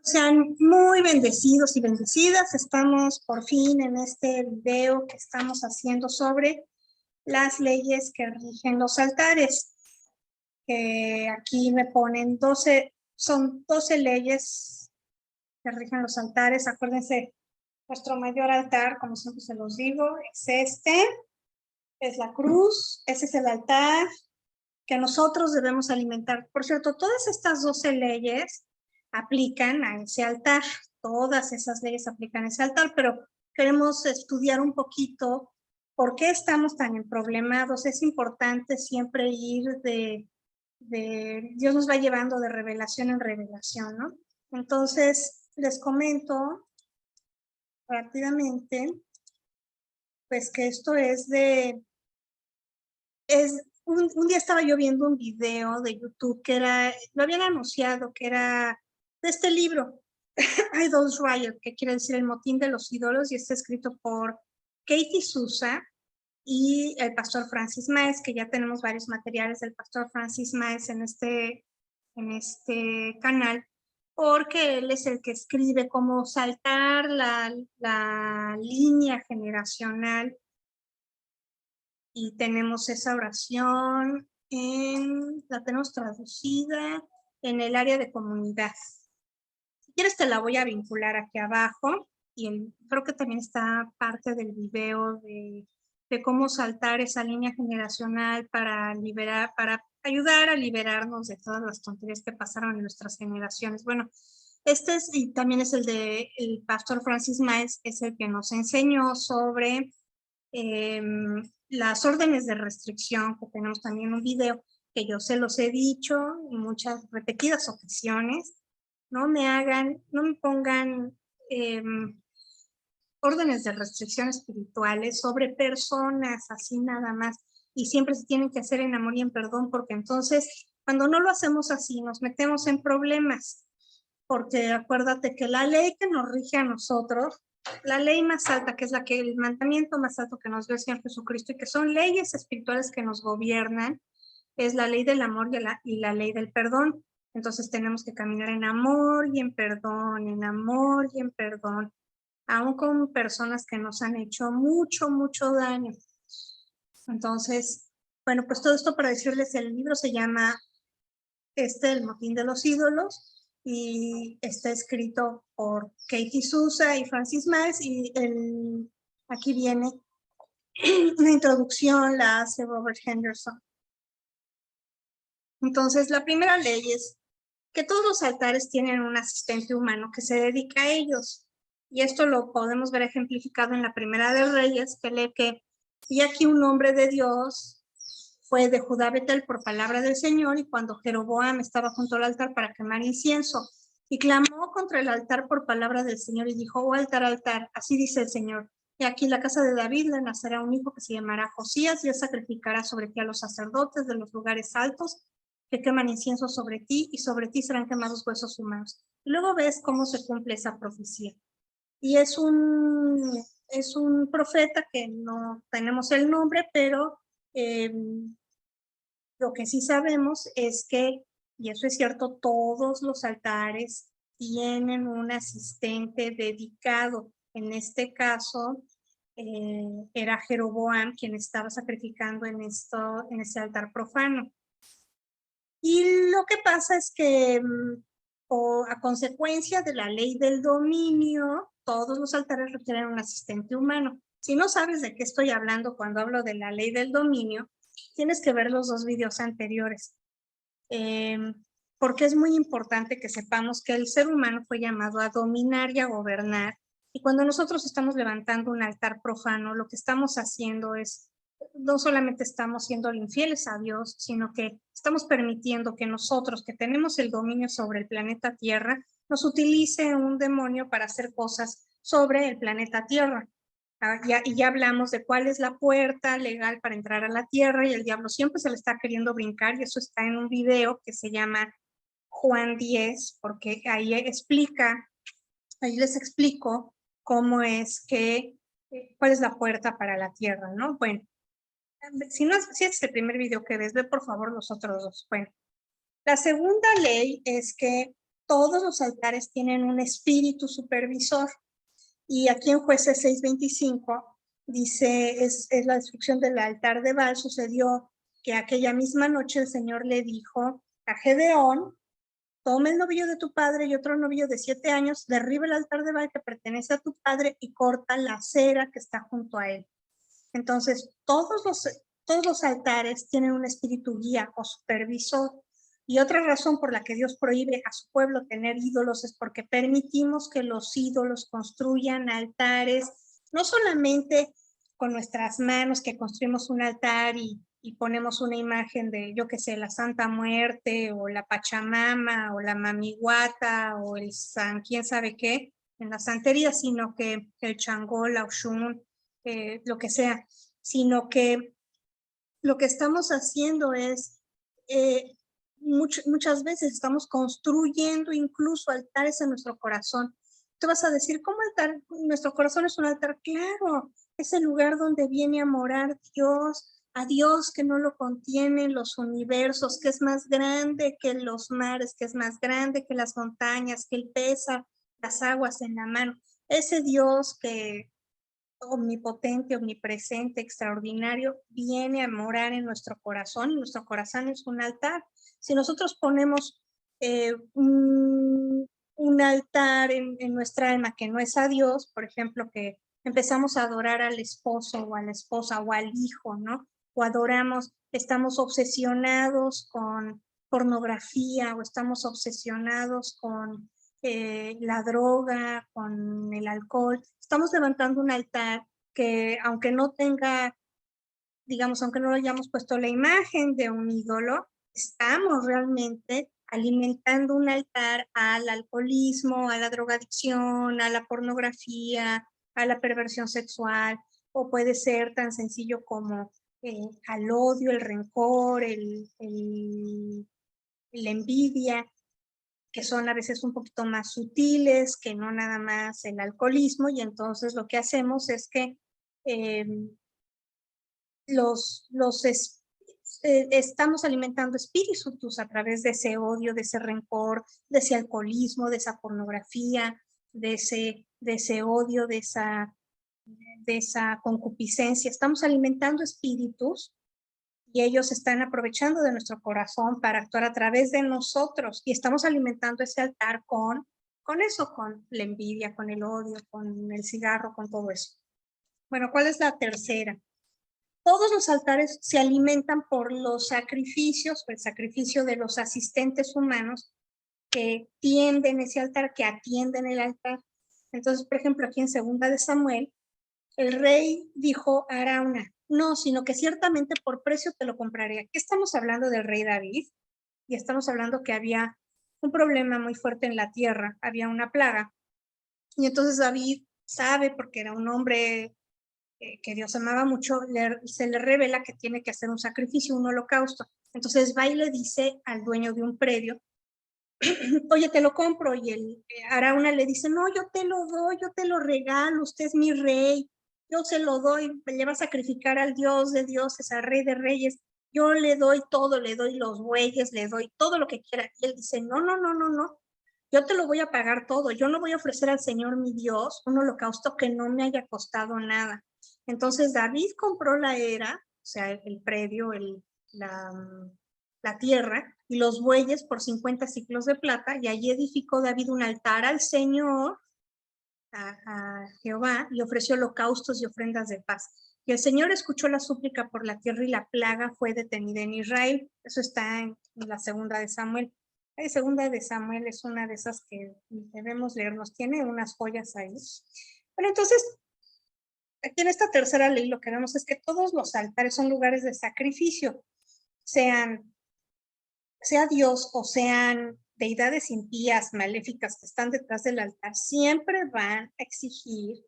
Sean muy bendecidos y bendecidas. Estamos por fin en este video que estamos haciendo sobre las leyes que rigen los altares. Aquí me ponen 12, son 12 leyes que rigen los altares. Acuérdense, nuestro mayor altar, como siempre se los digo, es es la cruz, ese es el altar que nosotros debemos alimentar. Por cierto, todas estas 12 leyes aplican a ese altar, todas esas leyes aplican a ese altar, pero queremos estudiar un poquito por qué estamos tan emproblemados. Es importante siempre ir Dios nos va llevando de revelación en revelación, ¿no? Entonces, les comento rápidamente, pues que esto un día estaba yo viendo un video de YouTube que lo habían anunciado, que era de este libro, Idols Riot, que quiere decir el motín de los ídolos, y está escrito por Katie Souza y el pastor Francis Maes, que ya tenemos varios materiales del pastor Francis Maes en este canal, porque él es el que escribe cómo saltar la línea generacional. Y tenemos esa oración, la tenemos traducida en el área de comunidad. Si quieres te la voy a vincular aquí abajo, y creo que también está parte del video de cómo saltar esa línea generacional para ayudar a liberarnos de todas las tonterías que pasaron en nuestras generaciones. Bueno, y también es el pastor Francis Maes, es el que nos enseñó sobre las órdenes de restricción, que tenemos también un video que yo se los he dicho en muchas repetidas ocasiones. No me pongan órdenes de restricción espirituales sobre personas, así nada más, y siempre se tienen que hacer en amor y en perdón, porque entonces cuando no lo hacemos así nos metemos en problemas, porque acuérdate que la ley que nos rige a nosotros, la ley más alta, que es el mandamiento más alto que nos dio el Señor Jesucristo, y que son leyes espirituales que nos gobiernan, es la ley del amor y la ley del perdón. Entonces tenemos que caminar en amor y en perdón, en amor y en perdón, aún con personas que nos han hecho mucho, mucho daño. Entonces, bueno, pues todo esto para decirles, el libro se llama El motín de los ídolos, y está escrito por Katie Souza y Francis Maes, y aquí viene una introducción, la hace Robert Henderson. Entonces, la primera ley es que todos los altares tienen un asistente humano que se dedica a ellos. Y esto lo podemos ver ejemplificado en la Primera de Reyes, que lee que, y aquí un hombre de Dios fue de Judá Betel por palabra del Señor, y cuando Jeroboam estaba junto al altar para quemar incienso, y clamó contra el altar por palabra del Señor, y dijo: oh altar, altar, así dice el Señor, y aquí en la casa de David le nacerá un hijo que se llamará Josías, y él sacrificará sobre ti a los sacerdotes de los lugares altos, que queman incienso sobre ti, y sobre ti serán quemados huesos humanos. Y luego ves cómo se cumple esa profecía. Y es un profeta que no tenemos el nombre, pero lo que sí sabemos es que, y eso es cierto, todos los altares tienen un asistente dedicado. En este caso, era Jeroboam quien estaba sacrificando en ese altar profano. Y lo que pasa es que, a consecuencia de la ley del dominio, todos los altares requieren un asistente humano. Si no sabes de qué estoy hablando cuando hablo de la ley del dominio, tienes que ver los 2 videos anteriores, porque es muy importante que sepamos que el ser humano fue llamado a dominar y a gobernar. Y cuando nosotros estamos levantando un altar profano, lo que estamos haciendo es, no solamente estamos siendo infieles a Dios, sino que estamos permitiendo que nosotros, que tenemos el dominio sobre el planeta Tierra, nos utilice un demonio para hacer cosas sobre el planeta Tierra. Ya hablamos de cuál es la puerta legal para entrar a la Tierra, y el diablo siempre se le está queriendo brincar, y eso está en un video que se llama Juan 10, porque ahí les explico cómo es cuál es la puerta para la Tierra, ¿no? Bueno, si es el primer video que ves, ve por favor los otros 2. Bueno, la segunda ley es que todos los altares tienen un espíritu supervisor. Y aquí en Jueces 6:25 dice, es la destrucción del altar de Baal. Sucedió que aquella misma noche el Señor le dijo a Gedeón: toma el novillo de tu padre y otro novillo de 7 años, derriba el altar de Baal que pertenece a tu padre y corta la acera que está junto a él. Entonces, todos los altares tienen un espíritu guía o supervisor. Y otra razón por la que Dios prohíbe a su pueblo tener ídolos es porque permitimos que los ídolos construyan altares, no solamente con nuestras manos, que construimos un altar y ponemos una imagen de, yo qué sé, la Santa Muerte o la Pachamama o la Mamihuata o el San quién sabe qué en la santería, sino que el Changó, la Oshun, lo que sea, sino que lo que estamos haciendo es, muchas veces estamos construyendo incluso altares en nuestro corazón. Tú vas a decir, ¿cómo altar? Nuestro corazón es un altar. Claro, es el lugar donde viene a morar Dios, a Dios que no lo contienen los universos, que es más grande que los mares, que es más grande que las montañas, que Él pesa las aguas en la mano. Ese Dios que omnipotente, omnipresente, extraordinario, viene a morar en nuestro corazón. Nuestro corazón es un altar. Si nosotros ponemos un altar en nuestra alma que no es a Dios, por ejemplo, que empezamos a adorar al esposo o a la esposa o al hijo, ¿no? O adoramos, estamos obsesionados con pornografía o estamos obsesionados con la droga, con el alcohol. Estamos levantando un altar que, aunque no tenga, digamos, aunque no lo hayamos puesto la imagen de un ídolo, estamos realmente alimentando un altar al alcoholismo, a la drogadicción, a la pornografía, a la perversión sexual, o puede ser tan sencillo como al odio, el rencor, la envidia, que son a veces un poquito más sutiles, que no nada más el alcoholismo, y entonces lo que hacemos es que estamos alimentando espíritus a través de ese odio, de ese rencor, de ese alcoholismo, de esa pornografía, de ese odio, de esa concupiscencia. Estamos alimentando espíritus y ellos están aprovechando de nuestro corazón para actuar a través de nosotros, y estamos alimentando ese altar con eso, con la envidia, con el odio, con el cigarro, con todo eso. Bueno, ¿cuál es la tercera? Todos los altares se alimentan por los sacrificios, el sacrificio de los asistentes humanos que tienden ese altar, que atienden el altar. Entonces, por ejemplo, aquí en 2 de Samuel, el rey dijo a Arauna: no, sino que ciertamente por precio te lo compraré. Aquí estamos hablando del rey David, y estamos hablando que había un problema muy fuerte en la tierra, había una plaga. Y entonces David sabe, porque era un hombre que Dios amaba mucho, se le revela que tiene que hacer un sacrificio, un holocausto. Entonces va y le dice al dueño de un predio: oye, te lo compro. Y el Arauna le dice: no, yo te lo doy, yo te lo regalo, usted es mi rey, yo se lo doy, le va a sacrificar al Dios de dioses, al rey de reyes, yo le doy todo, le doy los bueyes, le doy todo lo que quiera. Y él dice: no, no, no, no, no, yo te lo voy a pagar todo, yo no voy a ofrecer al Señor mi Dios un holocausto que no me haya costado nada. Entonces David compró la era, o sea, el predio, la tierra y los bueyes por 50 siclos de plata, y allí edificó David un altar al Señor, a Jehová, y ofreció holocaustos y ofrendas de paz. Y el Señor escuchó la súplica por la tierra y la plaga fue detenida en Israel. Eso está en la 2 de Samuel. La 2 de Samuel es una de esas que debemos leernos, tiene unas joyas ahí. Bueno, entonces, aquí en esta tercera ley lo que vemos es que todos los altares son lugares de sacrificio, sea Dios o sean deidades impías, maléficas que están detrás del altar, siempre van a exigir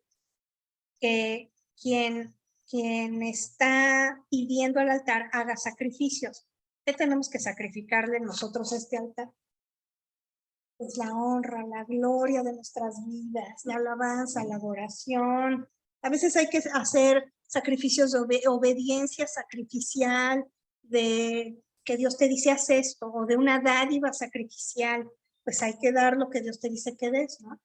que quien está pidiendo al altar haga sacrificios. ¿Qué tenemos que sacrificarle nosotros a este altar? Pues la honra, la gloria de nuestras vidas, la alabanza, la adoración. A veces hay que hacer sacrificios de obediencia sacrificial, de que Dios te dice haz esto, o de una dádiva sacrificial. pues hay que dar lo que Dios te dice que des, ¿no?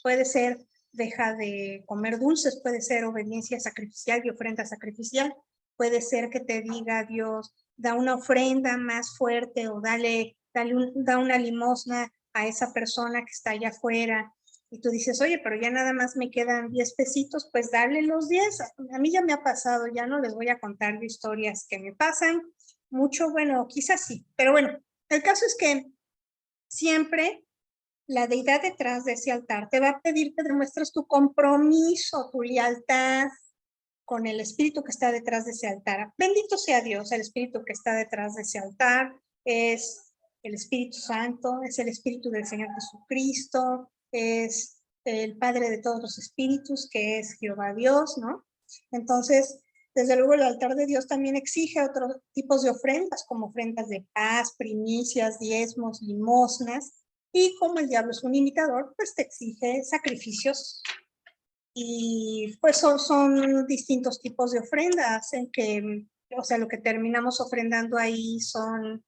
Puede ser, deja de comer dulces, puede ser obediencia sacrificial y ofrenda sacrificial, puede ser que te diga Dios, da una ofrenda más fuerte o da una limosna a esa persona que está allá afuera. Y tú dices, oye, pero ya nada más me quedan 10 pesitos, pues dale los 10. A mí ya me ha pasado, ya no les voy a contar historias que me pasan mucho, bueno, quizás sí, pero bueno, el caso es que siempre la deidad detrás de ese altar te va a pedir que demuestres tu compromiso, tu lealtad con el espíritu que está detrás de ese altar. Bendito sea Dios, el espíritu que está detrás de ese altar es el Espíritu Santo, es el espíritu del Señor Jesucristo, es el Padre de todos los espíritus, que es Jehová Dios, ¿no? Entonces, desde luego el altar de Dios también exige otros tipos de ofrendas, como ofrendas de paz, primicias, diezmos, limosnas, y como el diablo es un imitador, pues te exige sacrificios. Y pues son distintos tipos de ofrendas, en que, o sea, lo que terminamos ofrendando ahí son,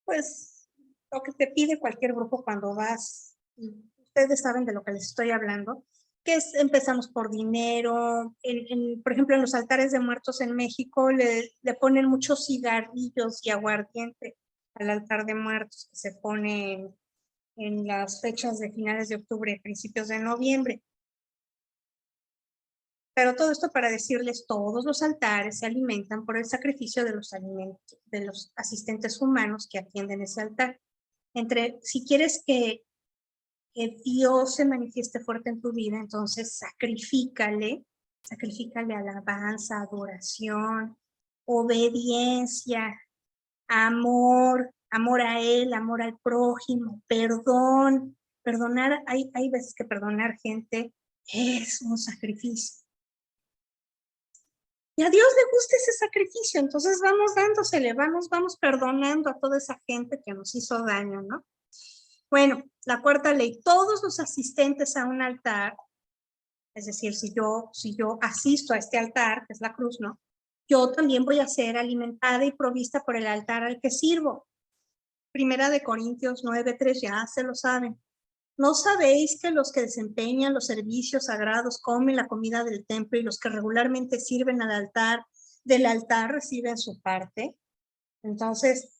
pues, lo que te pide cualquier grupo cuando vas. Ustedes saben de lo que les estoy hablando, que es, empezamos por dinero, por ejemplo, en los altares de muertos en México le ponen muchos cigarrillos y aguardiente al altar de muertos que se pone en las fechas de finales de octubre, principios de noviembre. Pero todo esto para decirles, todos los altares se alimentan por el sacrificio de los alimentos, de los asistentes humanos que atienden ese altar. Si quieres que Dios se manifieste fuerte en tu vida, entonces sacrifícale alabanza, adoración, obediencia, amor a Él, amor al prójimo, perdón. Perdonar, hay veces que perdonar gente es un sacrificio. Y a Dios le gusta ese sacrificio, entonces vamos dándosele, vamos perdonando a toda esa gente que nos hizo daño, ¿no? Bueno, la cuarta ley, todos los asistentes a un altar, es decir, si yo asisto a este altar, que es la cruz, ¿no? Yo también voy a ser alimentada y provista por el altar al que sirvo. Primera de Corintios 9:3, ya se lo saben. ¿No sabéis que los que desempeñan los servicios sagrados comen la comida del templo y los que regularmente sirven al altar, del altar reciben su parte? Entonces,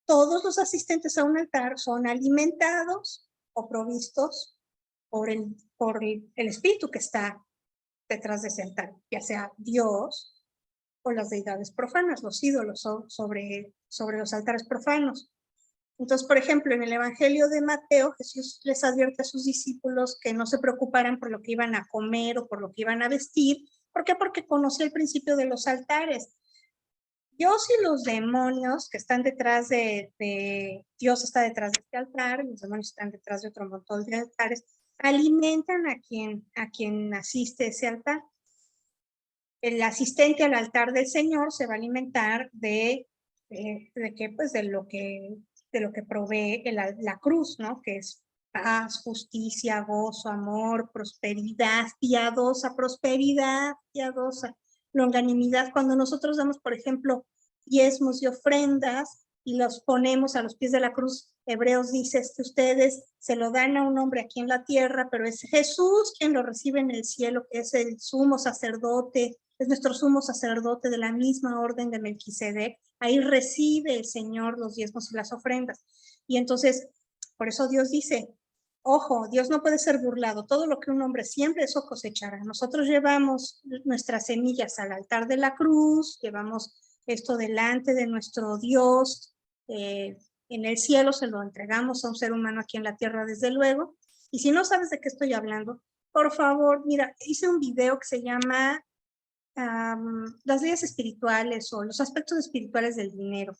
todos los asistentes a un altar son alimentados o provistos por el espíritu que está detrás de ese altar, ya sea Dios o las deidades profanas, los ídolos sobre los altares profanos. Entonces, por ejemplo, en el Evangelio de Mateo, Jesús les advierte a sus discípulos que no se preocuparan por lo que iban a comer o por lo que iban a vestir. ¿Por qué? Porque conocía el principio de los altares. Dios y los demonios que están detrás Dios está detrás de este altar, los demonios están detrás de otro montón de altares, alimentan a quien asiste a ese altar. El asistente al altar del Señor se va a alimentar de lo que provee la cruz, ¿no? Que es paz, justicia, gozo, amor, prosperidad piadosa, longanimidad. Cuando nosotros damos, por ejemplo, diezmos y ofrendas y los ponemos a los pies de la cruz, Hebreos dice que ustedes se lo dan a un hombre aquí en la tierra, pero es Jesús quien lo recibe en el cielo, que es el sumo sacerdote, es nuestro sumo sacerdote de la misma orden de Melquisedec. Ahí recibe el Señor los diezmos y las ofrendas. Y entonces, por eso Dios dice, ojo, Dios no puede ser burlado. Todo lo que un hombre siembra, eso cosechará. Nosotros llevamos nuestras semillas al altar de la cruz, llevamos esto delante de nuestro Dios. En el cielo se lo entregamos a un ser humano aquí en la tierra, desde luego. Y si no sabes de qué estoy hablando, por favor, mira, hice un video que se llama las leyes espirituales o los aspectos espirituales del dinero.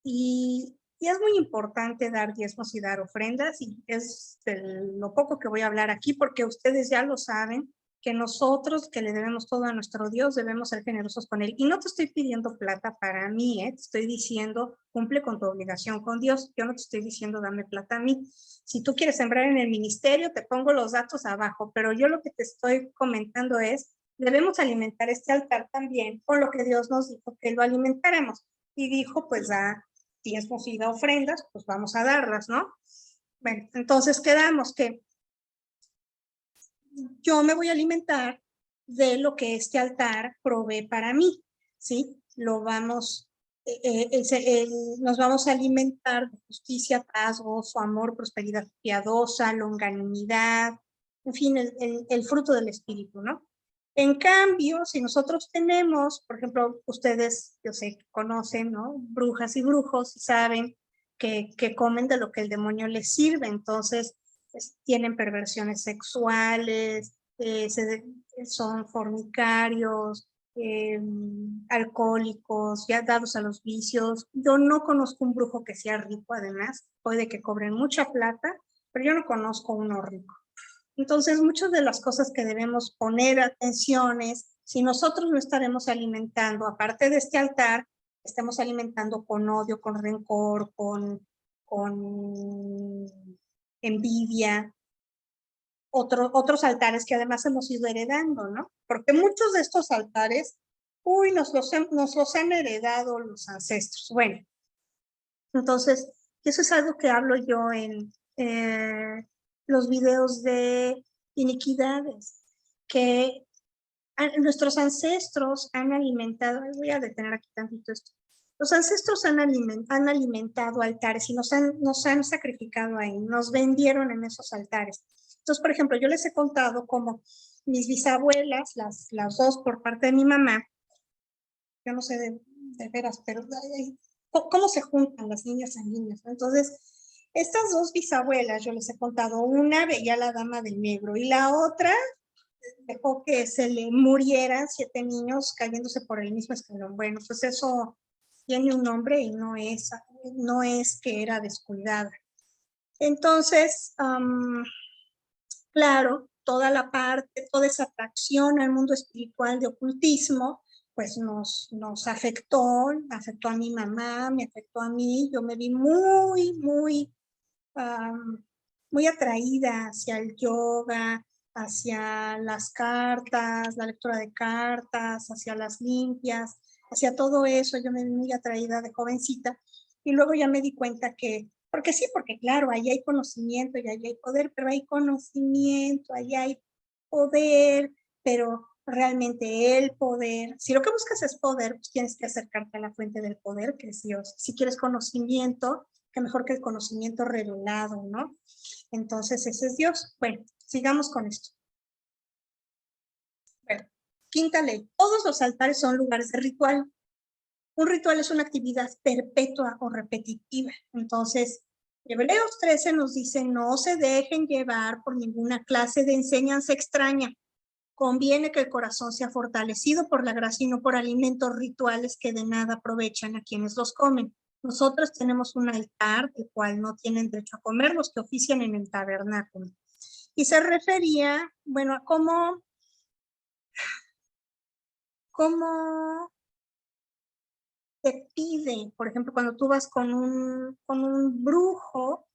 Y es muy importante dar diezmos y dar ofrendas, y es de lo poco que voy a hablar aquí, porque ustedes ya lo saben, que nosotros que le debemos todo a nuestro Dios, debemos ser generosos con Él. Y no te estoy pidiendo plata para mí, te estoy diciendo, cumple con tu obligación con Dios. Yo no te estoy diciendo, dame plata a mí. Si tú quieres sembrar en el ministerio, te pongo los datos abajo, pero yo lo que te estoy comentando es, debemos alimentar este altar también con lo que Dios nos dijo que lo alimentáramos. Y dijo, pues da diezmos y ofrendas, pues vamos a darlas, ¿no? Bueno, entonces quedamos que yo me voy a alimentar de lo que este altar provee para mí, ¿sí? Lo vamos, nos vamos a alimentar de justicia, paz, gozo, amor, prosperidad piadosa, longanimidad, en fin, el fruto del espíritu, ¿no? En cambio, si nosotros tenemos, por ejemplo, ustedes, yo sé que conocen, ¿no? Brujas y brujos, y saben que comen de lo que el demonio les sirve, entonces pues, tienen perversiones sexuales, son fornicarios, alcohólicos, ya dados a los vicios. Yo no conozco un brujo que sea rico, además, puede que cobren mucha plata, pero yo no conozco uno rico. Entonces, muchas de las cosas que debemos poner atención es, si nosotros no estaremos alimentando, aparte de este altar, estamos alimentando con odio, con rencor, con envidia, otros altares que además hemos ido heredando, ¿no? Porque muchos de estos altares, uy, nos los han heredado los ancestros. Bueno, entonces, eso es algo que hablo yo en los videos de iniquidades, que nuestros ancestros han alimentado, voy a detener aquí tantito esto, los ancestros han alimentado altares y nos han sacrificado ahí, nos vendieron en esos altares. Entonces, por ejemplo, yo les he contado cómo mis bisabuelas, las dos por parte de mi mamá, yo no sé de veras, pero cómo se juntan las niñas sanguíneas. Entonces, estas dos bisabuelas, yo les he contado, una veía la dama del negro y la otra dejó que se le murieran 7 niños cayéndose por el mismo escalón. Bueno, pues eso tiene un nombre y no es que era descuidada. Entonces, claro, toda esa atracción al mundo espiritual de ocultismo, pues nos afectó a mi mamá, me afectó a mí, yo me vi muy atraída hacia el yoga, hacia las cartas, la lectura de cartas, hacia las limpias, hacia todo eso, yo me vi muy atraída de jovencita y luego ya me di cuenta que, porque sí, porque claro, ahí hay conocimiento y ahí hay poder, pero hay conocimiento, ahí hay poder, pero realmente el poder, si lo que buscas es poder, pues tienes que acercarte a la fuente del poder, que es Dios. Si quieres conocimiento, que mejor que el conocimiento revelado, ¿no? Entonces, ese es Dios. Bueno, sigamos con esto. Bueno, quinta ley. Todos los altares son lugares de ritual. Un ritual es una actividad perpetua o repetitiva. Entonces, Hebreos 13 nos dice, no se dejen llevar por ninguna clase de enseñanza extraña. Conviene que el corazón sea fortalecido por la gracia y no por alimentos rituales que de nada aprovechan a quienes los comen. Nosotros tenemos un altar, el cual no tienen derecho a comer los que ofician en el tabernáculo. Y se refería, bueno, a cómo te pide, por ejemplo, cuando tú vas con un brujo,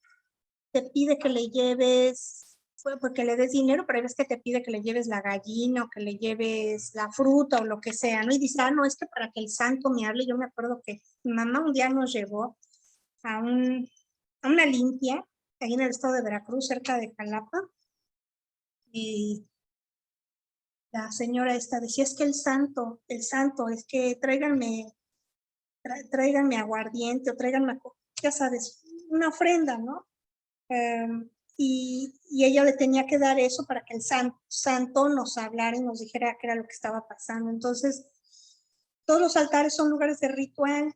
te pide que le lleves, porque le des dinero, pero hay veces que te pide que le lleves la gallina o que le lleves la fruta o lo que sea, ¿no? Y dice, no, es que para que el santo me hable, yo me acuerdo que mi mamá un día nos llevó a una limpia, ahí en el estado de Veracruz, cerca de Jalapa, y la señora esta decía, es que el santo, es que tráiganme aguardiente o tráiganme, ya sabes, una ofrenda, ¿no? Y ella le tenía que dar eso para que el santo nos hablara y nos dijera qué era lo que estaba pasando. Entonces, todos los altares son lugares de ritual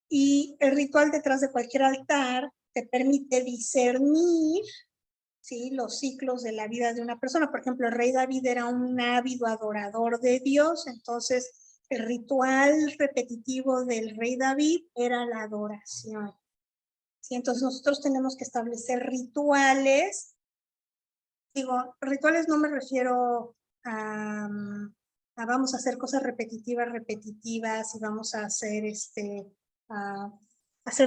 y el ritual detrás de cualquier altar te permite discernir, ¿sí?, los ciclos de la vida de una persona. Por ejemplo, el rey David era un ávido adorador de Dios, entonces el ritual repetitivo del rey David era la adoración. ¿Sí? Entonces nosotros tenemos que establecer rituales. Digo, rituales no me refiero a vamos a hacer cosas repetitivas y vamos a hacer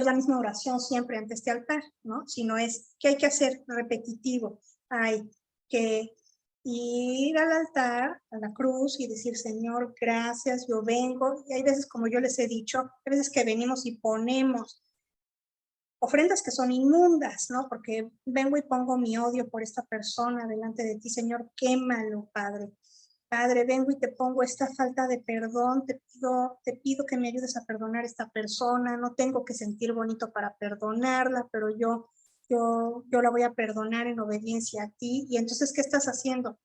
la misma oración siempre ante este altar, ¿no? Sino es que hay que hacer repetitivo. Hay que ir al altar, a la cruz y decir, Señor, gracias, yo vengo. Y hay veces, como yo les he dicho, hay veces que venimos y ponemos ofrendas que son inmundas, ¿no? Porque vengo y pongo mi odio por esta persona delante de ti, Señor, quémalo, Padre. Padre, vengo y te pongo esta falta de perdón, te pido que me ayudes a perdonar a esta persona, no tengo que sentir bonito para perdonarla, pero yo la voy a perdonar en obediencia a ti. Y entonces, ¿qué estás haciendo?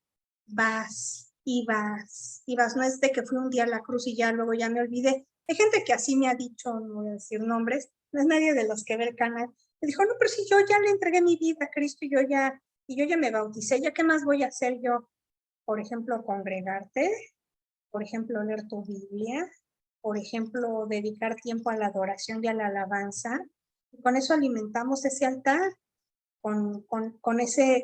Vas y vas y vas. No es de que fui un día a la cruz y ya luego ya me olvidé. Hay gente que así me ha dicho, no voy a decir nombres, no es nadie de los que ve el canal. Me dijo, no, pero si yo ya le entregué mi vida a Cristo y yo ya me bauticé, ¿ya qué más voy a hacer yo? Por ejemplo, congregarte, por ejemplo, leer tu Biblia, por ejemplo, dedicar tiempo a la adoración y a la alabanza. Y con eso alimentamos ese altar, con esa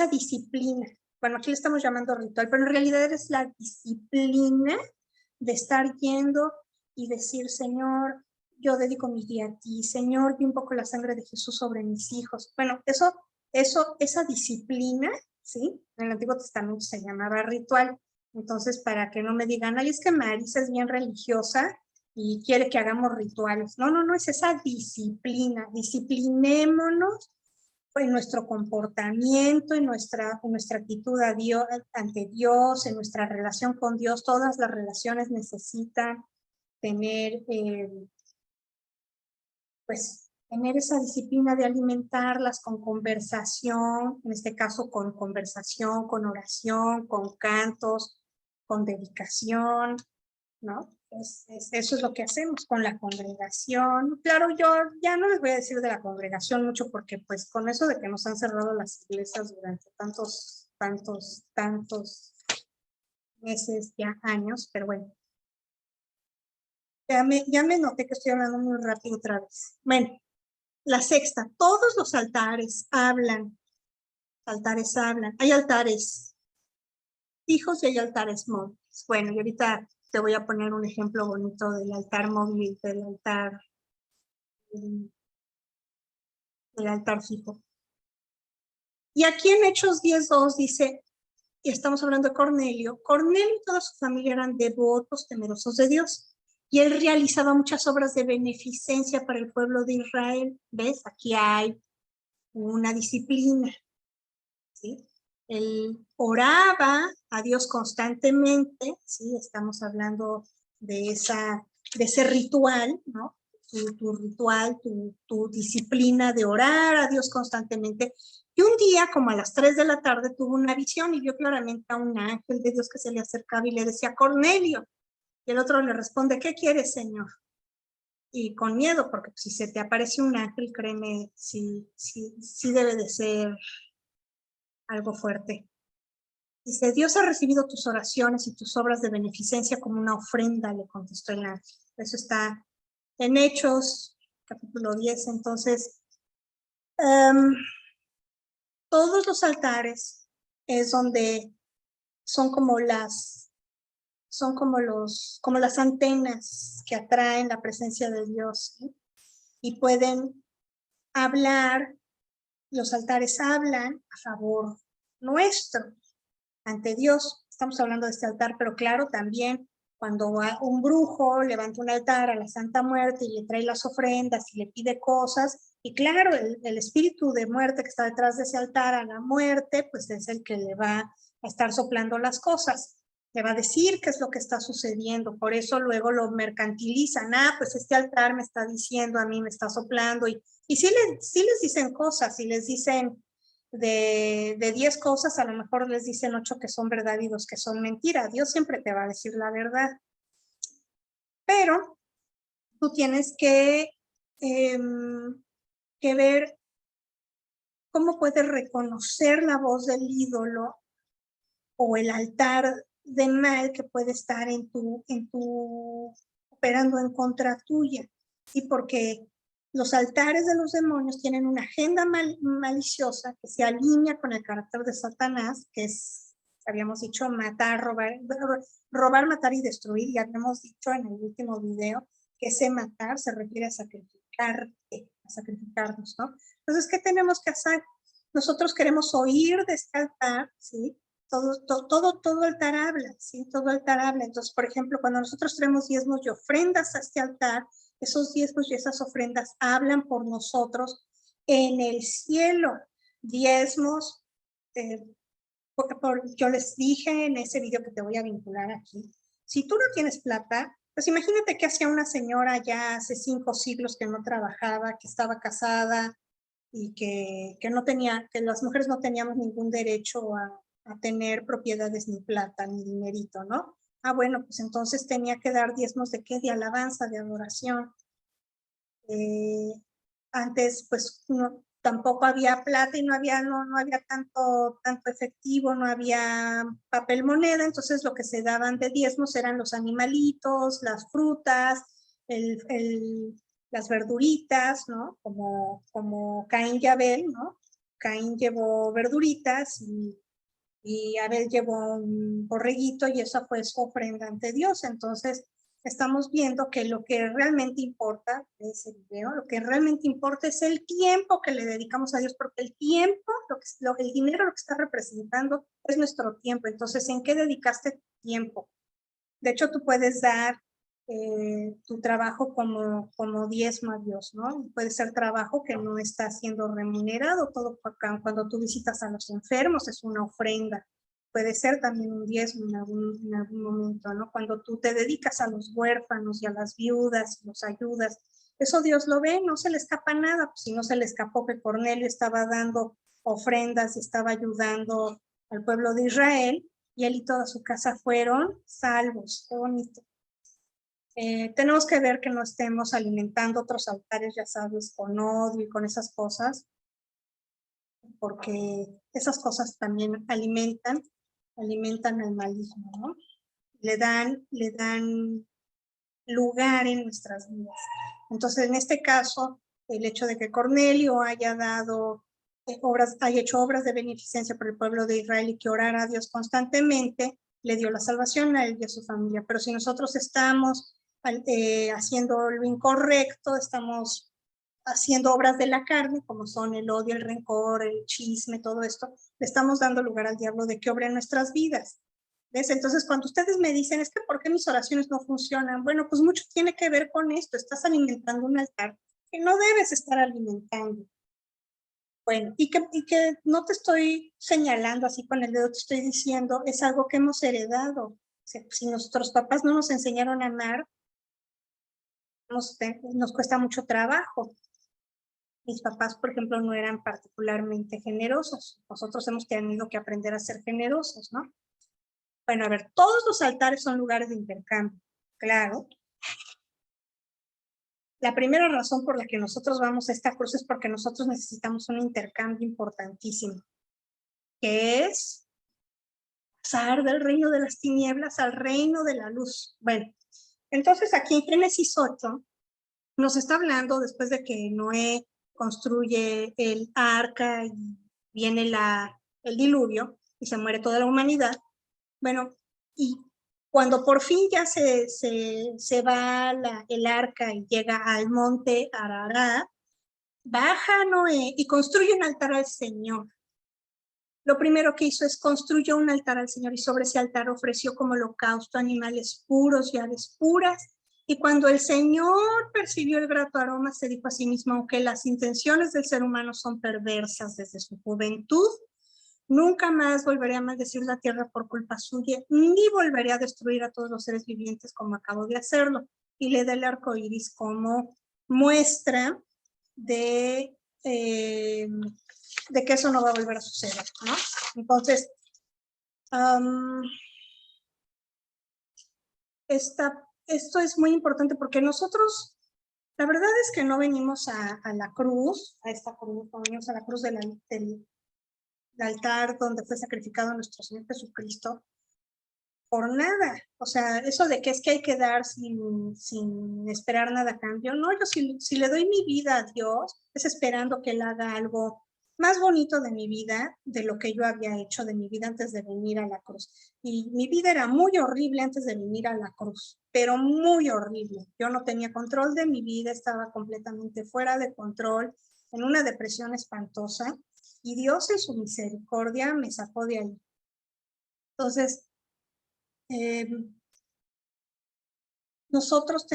disciplina. Bueno, aquí le estamos llamando ritual, pero en realidad es la disciplina de estar yendo y decir, Señor, yo dedico mi día a ti, Señor, yo invoco la sangre de Jesús sobre mis hijos. Bueno, esa disciplina, ¿sí? En el Antiguo Testamento se llamaba ritual. Entonces, para que no me digan, ay, es que Marisa es bien religiosa y quiere que hagamos rituales. No, no, no, es esa disciplina. Disciplinémonos en nuestro comportamiento, en nuestra actitud a Dios, ante Dios, en nuestra relación con Dios. Todas las relaciones necesitan tener, tener esa disciplina de alimentarlas con conversación, en este caso con conversación, con oración, con cantos, con dedicación, ¿no? Eso es lo que hacemos con la congregación. Claro, yo ya no les voy a decir de la congregación mucho porque pues con eso de que nos han cerrado las iglesias durante tantos meses, ya años, pero bueno, ya me noté que estoy hablando muy rápido otra vez. Bueno, la sexta, todos los altares hablan. Hay altares fijos y hay altares móviles. Bueno, y ahorita te voy a poner un ejemplo bonito del altar móvil, del altar fijo. Y aquí en Hechos 10:2 dice, y estamos hablando de Cornelio, Cornelio y toda su familia eran devotos, temerosos de Dios, y él realizaba muchas obras de beneficencia para el pueblo de Israel. ¿Ves? Aquí hay una disciplina, ¿sí? Él oraba a Dios constantemente, ¿sí? Estamos hablando de ese ritual, ¿no? Tu ritual, tu disciplina de orar a Dios constantemente. Y un día, como a las 3 de la tarde, tuvo una visión y vio claramente a un ángel de Dios que se le acercaba y le decía, Cornelio. Y el otro le responde, ¿qué quieres, Señor? Y con miedo, porque si se te aparece un ángel, créeme, sí debe de ser algo fuerte. Dice, Dios ha recibido tus oraciones y tus obras de beneficencia como una ofrenda, le contestó el ángel. Eso está en Hechos, capítulo 10. Entonces, todos los altares es donde son como las antenas que atraen la presencia de Dios, ¿sí? Y pueden hablar, los altares hablan a favor nuestro ante Dios. Estamos hablando de este altar, pero claro, también cuando un brujo levanta un altar a la Santa Muerte y le trae las ofrendas y le pide cosas, y claro, el espíritu de muerte que está detrás de ese altar a la muerte, pues es el que le va a estar soplando las cosas, le va a decir qué es lo que está sucediendo. Por eso luego lo mercantilizan. Pues este altar me está diciendo a mí, me está soplando, y sí les dicen cosas, y les dicen de 10 cosas, a lo mejor les dicen 8 que son verdad y 2 que son mentira. Dios siempre te va a decir la verdad. Pero tú tienes que ver cómo puedes reconocer la voz del ídolo o el altar de mal que puede estar operando en contra tuya. ¿Sí? Porque los altares de los demonios tienen una agenda maliciosa que se alinea con el carácter de Satanás, que es, habíamos dicho, matar, robar, matar y destruir. Ya habíamos dicho en el último video que ese matar se refiere a sacrificarte, a sacrificarnos, ¿no? Entonces, ¿qué tenemos que hacer? Nosotros queremos oír de este altar, ¿sí? Todo altar habla, ¿sí? Todo altar habla. Entonces, por ejemplo, cuando nosotros traemos diezmos y ofrendas a este altar, Esos diezmos y esas ofrendas hablan por nosotros en el cielo. Diezmos, yo les dije en ese video que te voy a vincular aquí, si tú no tienes plata, pues imagínate que hacía una señora ya hace 5 siglos que no trabajaba, que estaba casada y que no tenía, que las mujeres no teníamos ningún derecho a tener propiedades ni plata ni dinerito, ¿no? Ah, bueno, pues entonces tenía que dar diezmos de qué, de alabanza, de adoración. Antes, pues tampoco había plata y no había tanto efectivo, no había papel moneda, entonces lo que se daban de diezmos eran los animalitos, las frutas, las verduritas, ¿no? Como Caín y Abel, ¿no? Caín llevó verduritas y Abel llevó un borreguito y esa fue su ofrenda ante Dios. Entonces, estamos viendo que lo que realmente importa de ese video, lo que realmente importa es el tiempo que le dedicamos a Dios, porque el tiempo, el dinero lo que está representando es nuestro tiempo. Entonces, ¿en qué dedicaste tiempo? De hecho, tú puedes dar tu trabajo como diezmo a Dios, ¿no? Puede ser trabajo que no está siendo remunerado, todo cuando tú visitas a los enfermos es una ofrenda. Puede ser también un diezmo en algún momento, ¿no? Cuando tú te dedicas a los huérfanos y a las viudas y los ayudas, eso Dios lo ve, no se le escapa nada. Pues si no se le escapó que Cornelio estaba dando ofrendas y estaba ayudando al pueblo de Israel, y él y toda su casa fueron salvos. Qué bonito. Tenemos que ver que no estemos alimentando otros altares, ya sabes, con odio y con esas cosas, porque esas cosas también alimentan al maligno, ¿no? Le dan lugar en nuestras vidas. Entonces, en este caso, el hecho de que Cornelio haya hecho obras de beneficencia por el pueblo de Israel y que orara a Dios constantemente, le dio la salvación a él y a su familia. Pero si nosotros estamos haciendo lo incorrecto, estamos haciendo obras de la carne, como son el odio, el rencor, el chisme, todo esto, le estamos dando lugar al diablo de que obre en nuestras vidas. ¿Ves? Entonces, cuando ustedes me dicen, es que ¿por qué mis oraciones no funcionan? Bueno, pues mucho tiene que ver con esto. Estás alimentando un altar que no debes estar alimentando. Bueno, y que no te estoy señalando así con el dedo, te estoy diciendo, es algo que hemos heredado. O sea, si nuestros papás no nos enseñaron a amar, nos cuesta mucho trabajo. Mis papás, por ejemplo, no eran particularmente generosos. Nosotros hemos tenido que aprender a ser generosos, ¿no? Bueno, a ver, todos los altares son lugares de intercambio, claro. La primera razón por la que nosotros vamos a esta cruz es porque nosotros necesitamos un intercambio importantísimo, que es pasar del reino de las tinieblas al reino de la luz. Bueno, entonces aquí en Génesis 8 nos está hablando después de que Noé construye el arca y viene el diluvio y se muere toda la humanidad. Bueno, y cuando por fin ya se va el arca y llega al monte Ararat, baja Noé y construye un altar al Señor. Lo primero que hizo es construyó un altar al Señor y sobre ese altar ofreció como holocausto animales puros y aves puras. Y cuando el Señor percibió el grato aroma, se dijo a sí mismo, aunque las intenciones del ser humano son perversas desde su juventud, nunca más volveré a maldecir la tierra por culpa suya, ni volveré a destruir a todos los seres vivientes como acabo de hacerlo. Y le da el arco iris como muestra de que eso no va a volver a suceder, ¿no? Entonces, esto es muy importante porque nosotros, la verdad es que no venimos a la cruz, a esta cruz, no venimos a la cruz del altar donde fue sacrificado nuestro Señor Jesucristo por nada. O sea, eso de que es que hay que dar sin esperar nada a cambio. No, yo si le doy mi vida a Dios, es esperando que Él haga algo más bonito de mi vida, de lo que yo había hecho de mi vida antes de venir a la cruz. Y mi vida era muy horrible antes de venir a la cruz, pero muy horrible. Yo no tenía control de mi vida, estaba completamente fuera de control, en una depresión espantosa, y Dios en su misericordia me sacó de ahí. Entonces, nosotros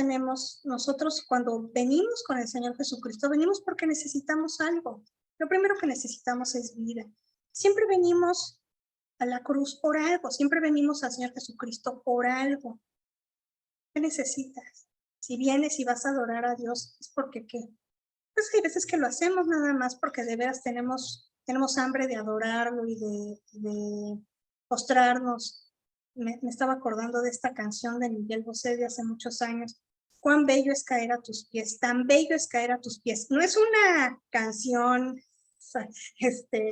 cuando venimos con el Señor Jesucristo, venimos porque necesitamos algo. Lo primero que necesitamos es vida. Siempre venimos a la cruz por algo, siempre venimos al Señor Jesucristo por algo. ¿Qué necesitas? Si vienes y vas a adorar a Dios, es porque ¿qué? Pues hay veces que lo hacemos nada más porque de veras tenemos hambre de adorarlo y de postrarnos. Me estaba acordando de esta canción de Miguel Bosé de hace muchos años. Cuán bello es caer a tus pies, tan bello es caer a tus pies. No es una canción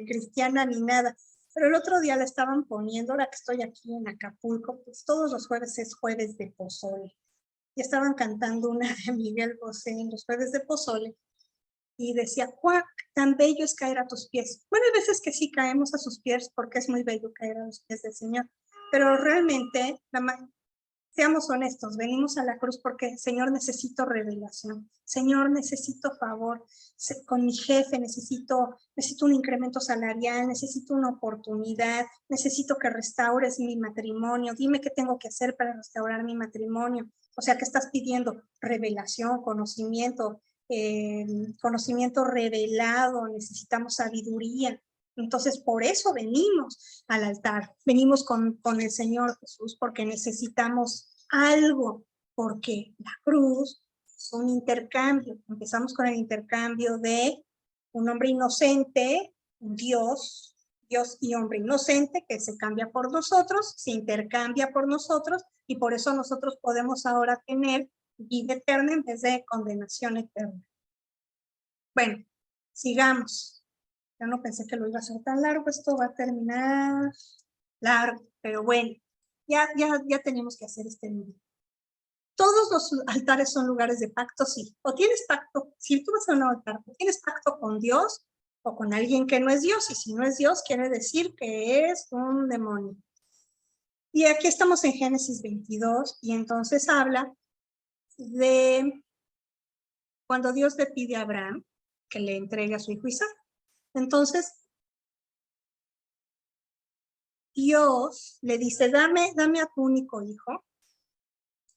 cristiana ni nada, pero el otro día la estaban poniendo, ahora que estoy aquí en Acapulco, pues todos los jueves es jueves de pozole. Y estaban cantando una de Miguel Bosé en los jueves de pozole. Y decía, ¡cuán tan bello es caer a tus pies! Bueno, hay veces que sí caemos a sus pies porque es muy bello caer a los pies del Señor, pero realmente, seamos honestos, venimos a la cruz porque, Señor, necesito revelación, Señor, necesito favor, con mi jefe necesito un incremento salarial, necesito una oportunidad, necesito que restaures mi matrimonio, dime qué tengo que hacer para restaurar mi matrimonio. O sea, ¿qué estás pidiendo? Revelación, conocimiento revelado, necesitamos sabiduría. Entonces, por eso venimos al altar, venimos con el Señor Jesús, porque necesitamos algo, porque la cruz es un intercambio. Empezamos con el intercambio de un hombre inocente, un Dios y hombre inocente que se cambia por nosotros, se intercambia por nosotros, y por eso nosotros podemos ahora tener vida eterna en vez de condenación eterna. Bueno, sigamos. Yo no pensé que lo iba a hacer tan largo, esto va a terminar largo, pero bueno, ya tenemos que hacer este video. Todos los altares son lugares de pacto, sí. O tienes pacto, si tú vas a un altar, o tienes pacto con Dios o con alguien que no es Dios, y si no es Dios, quiere decir que es un demonio. Y aquí estamos en Génesis 22, y entonces habla de cuando Dios le pide a Abraham que le entregue a su hijo Isaac. Entonces, Dios le dice, dame a tu único hijo.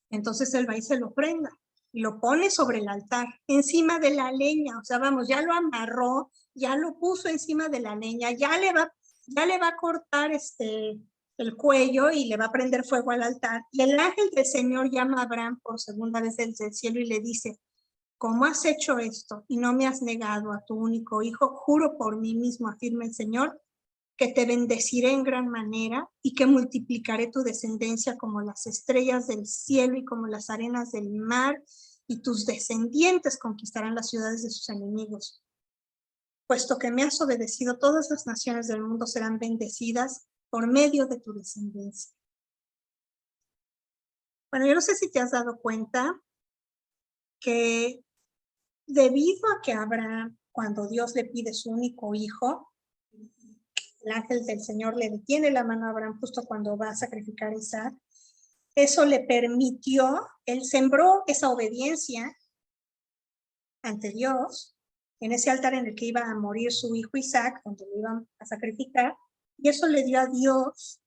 Entonces él va y se lo prenda y lo pone sobre el altar, encima de la leña. O sea, vamos, ya lo amarró, ya lo puso encima de la leña, ya le va a cortar el cuello y le va a prender fuego al altar. Y el ángel del Señor llama a Abraham por segunda vez desde el cielo y le dice, ¿cómo has hecho esto y no me has negado a tu único hijo? Juro por mí mismo, afirma el Señor, que te bendeciré en gran manera y que multiplicaré tu descendencia como las estrellas del cielo y como las arenas del mar, y tus descendientes conquistarán las ciudades de sus enemigos. Puesto que me has obedecido, todas las naciones del mundo serán bendecidas por medio de tu descendencia. Bueno, yo no sé si te has dado cuenta que debido a que Abraham, cuando Dios le pide su único hijo, el ángel del Señor le detiene la mano a Abraham justo cuando va a sacrificar a Isaac, eso le permitió, él sembró esa obediencia ante Dios, en ese altar en el que iba a morir su hijo Isaac, donde lo iban a sacrificar, y eso le dio a Dios,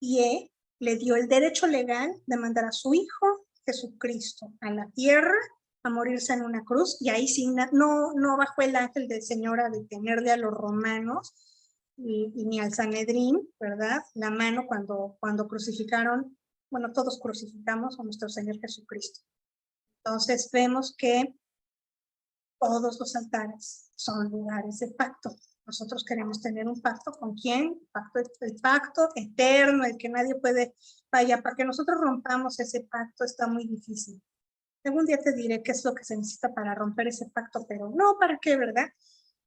y él le dio el derecho legal de mandar a su hijo Jesucristo a la tierra a morirse en una cruz, y ahí sí no bajó el ángel del Señor a detenerle a los romanos, y ni al Sanedrín, ¿verdad? La mano cuando crucificaron, bueno, todos crucificamos a nuestro Señor Jesucristo. Entonces vemos que todos los altares son lugares de pacto. Nosotros queremos tener un pacto ¿con quién? El pacto eterno, el que nadie puede, vaya, para que nosotros rompamos ese pacto está muy difícil. Algún día te diré qué es lo que se necesita para romper ese pacto, pero no, ¿para qué, verdad?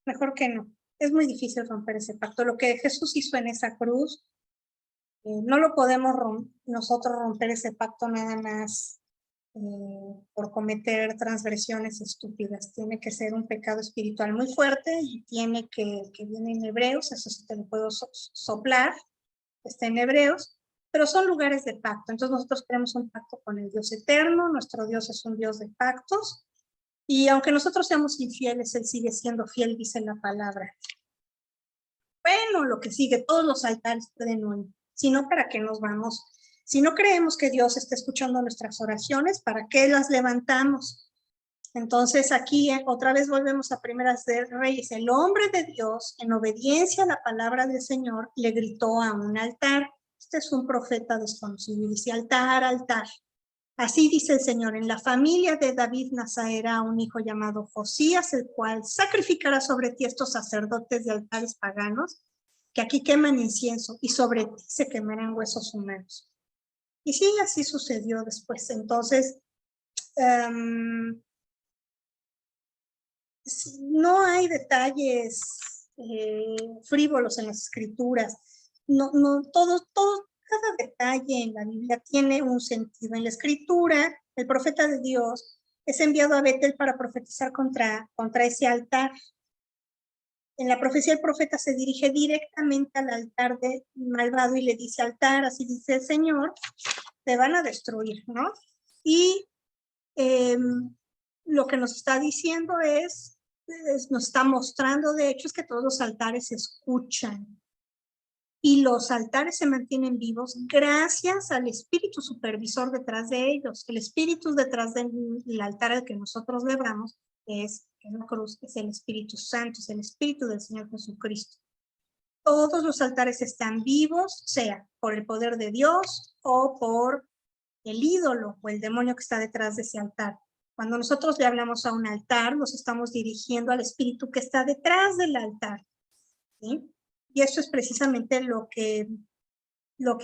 Mejor que no. Es muy difícil romper ese pacto. Lo que Jesús hizo en esa cruz, no lo podemos nosotros romper ese pacto nada más por cometer transgresiones estúpidas. Tiene que ser un pecado espiritual muy fuerte y tiene que viene en Hebreos, eso sí te lo puedo soplar, está en Hebreos, pero son lugares de pacto. Entonces nosotros queremos un pacto con el Dios eterno, nuestro Dios es un Dios de pactos, y aunque nosotros seamos infieles, Él sigue siendo fiel, dice la palabra. Bueno, lo que sigue, todos los altares pueden unir, sino para qué nos vamos Si no creemos que Dios está escuchando nuestras oraciones, ¿para qué las levantamos? Entonces aquí otra vez volvemos a Primeras de Reyes. El hombre de Dios, en obediencia a la palabra del Señor, le gritó a un altar. Este es un profeta desconocido y dice: altar, altar. Así dice el Señor: en la familia de David nacerá un hijo llamado Josías, el cual sacrificará sobre ti estos sacerdotes de altares paganos, que aquí queman incienso, y sobre ti se quemarán huesos humanos. Y sí, así sucedió después. Entonces, no hay detalles frívolos en las escrituras. Cada detalle en la Biblia tiene un sentido. En la escritura, el profeta de Dios es enviado a Betel para profetizar contra ese altar. En la profecía el profeta se dirige directamente al altar de malvado y le dice: altar, así dice el Señor, te van a destruir, ¿no? Y lo que nos está diciendo nos está mostrando, de hecho, es que todos los altares se escuchan. Y los altares se mantienen vivos gracias al espíritu supervisor detrás de ellos. El espíritu detrás del altar al que nosotros le damos es la cruz, es el Espíritu Santo, es el Espíritu del Señor Jesucristo. Todos los altares están vivos, sea por el poder de Dios o por el ídolo o el demonio que está detrás de ese altar. Cuando nosotros le hablamos a un altar, nos estamos dirigiendo al espíritu que está detrás del altar, ¿sí? Y eso es precisamente lo que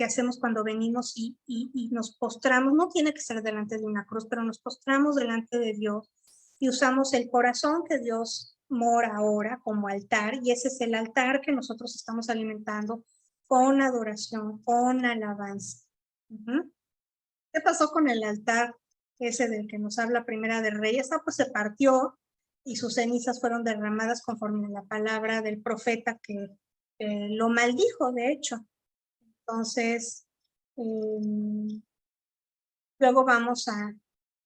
hacemos cuando venimos y nos postramos. No tiene que ser delante de una cruz, pero nos postramos delante de Dios y usamos el corazón que Dios mora ahora como altar, y ese es el altar que nosotros estamos alimentando con adoración, con alabanza. ¿Qué pasó con el altar ese del que nos habla Primera de Reyes? Pues se partió y sus cenizas fueron derramadas conforme a la palabra del profeta que lo maldijo, de hecho. Entonces, luego vamos a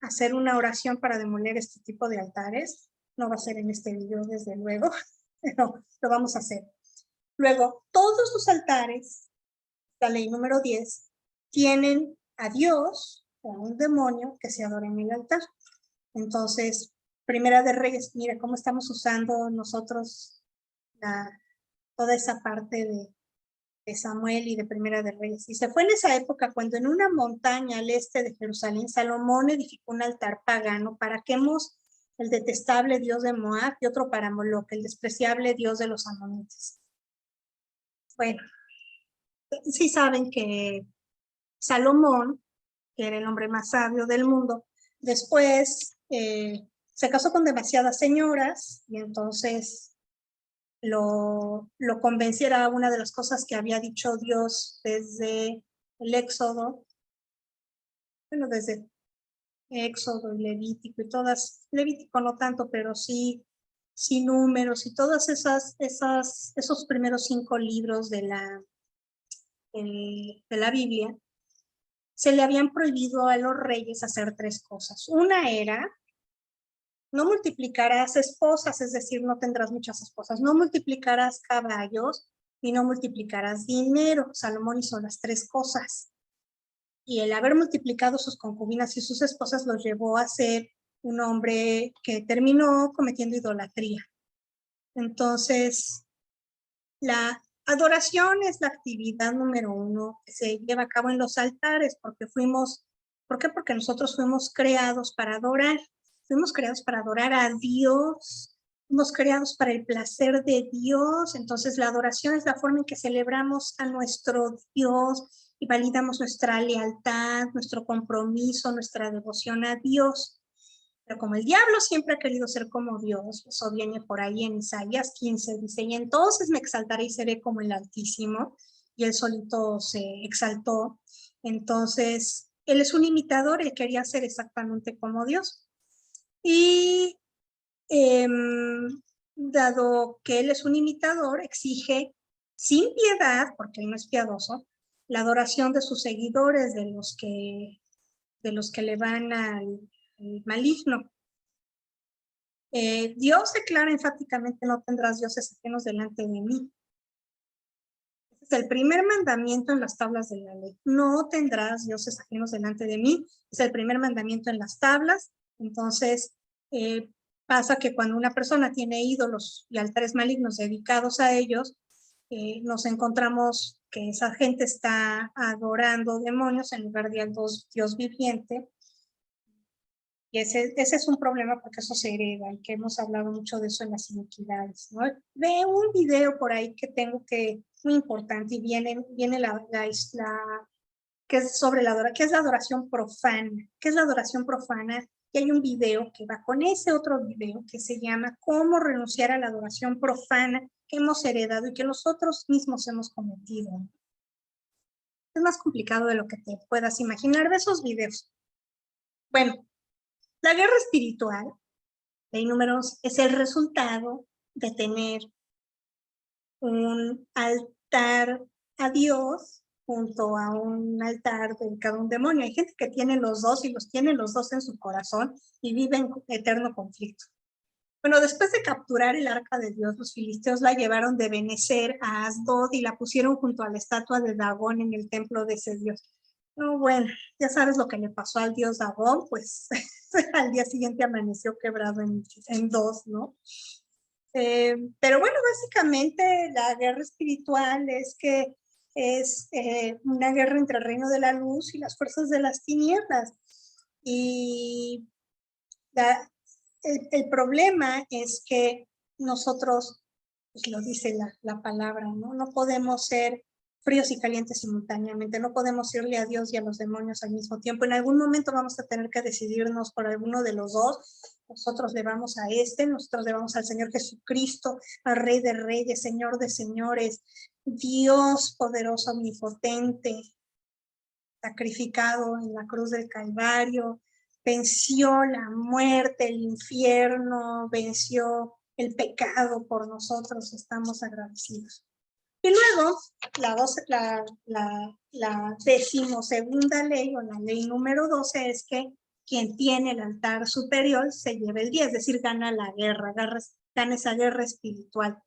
hacer una oración para demoler este tipo de altares. No va a ser en este video, desde luego, pero lo vamos a hacer. Luego, todos los altares, la ley número 10, tienen a Dios o a un demonio que se adora en el altar. Entonces, Primera de Reyes, mira cómo estamos usando nosotros toda esa parte de Samuel y de Primera de Reyes. Y se fue en esa época cuando en una montaña al este de Jerusalén, Salomón edificó un altar pagano para Quemos, el detestable dios de Moab, y otro para Moloc, el despreciable dios de los amonitas. Bueno, sí saben que Salomón, que era el hombre más sabio del mundo, después se casó con demasiadas señoras y entonces lo convenciera a una de las cosas que había dicho Dios desde el Éxodo, bueno, desde Éxodo y Levítico y todas, Levítico no tanto, pero sí Números y todas esos primeros 5 libros de la Biblia. Se le habían prohibido a los reyes hacer 3 cosas. Una era: no multiplicarás esposas, es decir, no tendrás muchas esposas, no multiplicarás caballos y no multiplicarás dinero. Salomón hizo las 3 cosas. Y el haber multiplicado sus concubinas y sus esposas los llevó a ser un hombre que terminó cometiendo idolatría. Entonces, la adoración es la actividad número 1 que se lleva a cabo en los altares, ¿por qué? Porque nosotros fuimos creados para adorar. Fuimos creados para adorar a Dios, fuimos creados para el placer de Dios. Entonces la adoración es la forma en que celebramos a nuestro Dios y validamos nuestra lealtad, nuestro compromiso, nuestra devoción a Dios. Pero como el diablo siempre ha querido ser como Dios, eso viene por ahí en Isaías 15, dice: y entonces me exaltaré y seré como el Altísimo, y él solito se exaltó. Entonces, él es un imitador, él quería ser exactamente como Dios. Y dado que él es un imitador, exige sin piedad, porque él no es piadoso, la adoración de sus seguidores, de los que le van al maligno. Dios declara enfáticamente: no tendrás dioses ajenos delante de mí. Ese Es el primer mandamiento en las tablas de la ley. No tendrás dioses ajenos delante de mí. Es el primer mandamiento en las tablas. Entonces, pasa que cuando una persona tiene ídolos y altares malignos dedicados a ellos, nos encontramos que esa gente está adorando demonios en lugar de al Dios viviente. Y ese es un problema porque eso se hereda y que hemos hablado mucho de eso en las iniquidades, ¿no? Ve un video por ahí que tengo que muy importante y viene que es sobre qué es la adoración profana, qué es la adoración profana, y hay un video que va con ese otro video que se llama Cómo renunciar a la adoración profana que hemos heredado y que nosotros mismos hemos cometido. Es más complicado de lo que te puedas imaginar de esos videos. Bueno, la guerra espiritual, ley número 11, es el resultado de tener un altar a Dios junto a un altar dedicado a un demonio. Hay gente que tiene los dos y los tiene los dos en su corazón y vive en eterno conflicto. Bueno, después de capturar el arca de Dios, los filisteos la llevaron de Benecer a Asdod y la pusieron junto a la estatua de Dagón en el templo de ese dios. No, bueno, ya sabes lo que le pasó al dios Dagón, pues al día siguiente amaneció quebrado en dos, ¿no? Pero bueno, básicamente la guerra espiritual es que es una guerra entre el reino de la luz y las fuerzas de las tinieblas. Y el problema es que nosotros, pues lo dice la palabra, ¿no? No podemos ser fríos y calientes simultáneamente, no podemos irle a Dios y a los demonios al mismo tiempo. En algún momento vamos a tener que decidirnos por alguno de los dos. Nosotros le vamos a nosotros le vamos al Señor Jesucristo, al Rey de Reyes, Señor de Señores, Dios poderoso, omnipotente, sacrificado en la cruz del Calvario, venció la muerte, el infierno, venció el pecado por nosotros, estamos agradecidos. Y luego, la 12ª ley, o la ley número 12, es que quien tiene el altar superior se lleva el 10, es decir, gana la guerra, gana esa guerra espiritual.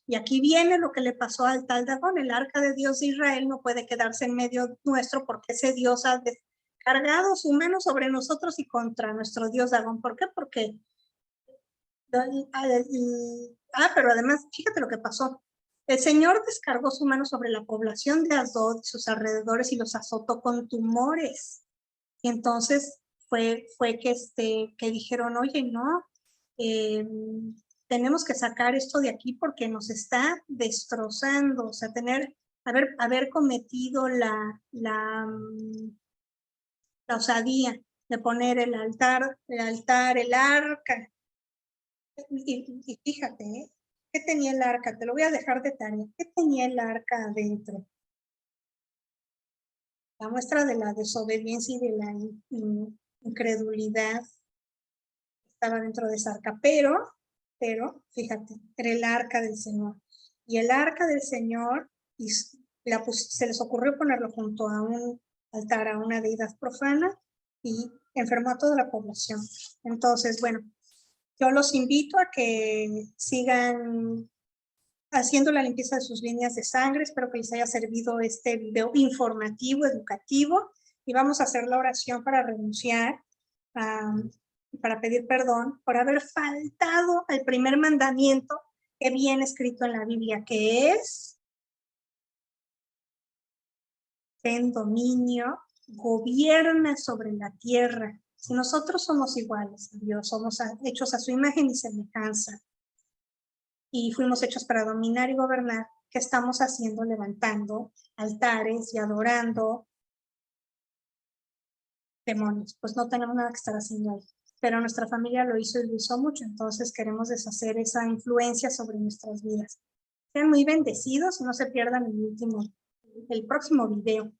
Y aquí viene lo que le pasó al tal Dagón. El arca de Dios de Israel no puede quedarse en medio nuestro porque ese Dios ha descargado su mano sobre nosotros y contra nuestro Dios Dagón. ¿Por qué? Porque... pero además, fíjate lo que pasó. El Señor descargó su mano sobre la población de Asdod y sus alrededores y los azotó con tumores. Y entonces fue que dijeron, oye, no, tenemos que sacar esto de aquí porque nos está destrozando. O sea, haber cometido la osadía de poner el arca. Y fíjate, ¿qué tenía el arca? Te lo voy a dejar de tarea. ¿Qué tenía el arca adentro? La muestra de la desobediencia y de la incredulidad estaba dentro de esa arca. Pero, fíjate, era el arca del Señor. Y el arca del Señor, se les ocurrió ponerlo junto a un altar, a una deidad profana, y enfermó a toda la población. Entonces, bueno, yo los invito a que sigan haciendo la limpieza de sus líneas de sangre. Espero que les haya servido este video informativo, educativo, y vamos a hacer la oración para renunciar, para pedir perdón por haber faltado al primer mandamiento que viene escrito en la Biblia, que es: ten dominio, gobierna sobre la tierra. Si nosotros somos iguales a Dios, somos hechos a su imagen y semejanza, y fuimos hechos para dominar y gobernar, ¿qué estamos haciendo? Levantando altares y adorando demonios. Pues no tenemos nada que estar haciendo ahí. Pero nuestra familia lo hizo y lo hizo mucho, entonces queremos deshacer esa influencia sobre nuestras vidas. Sean muy bendecidos y no se pierdan el próximo video.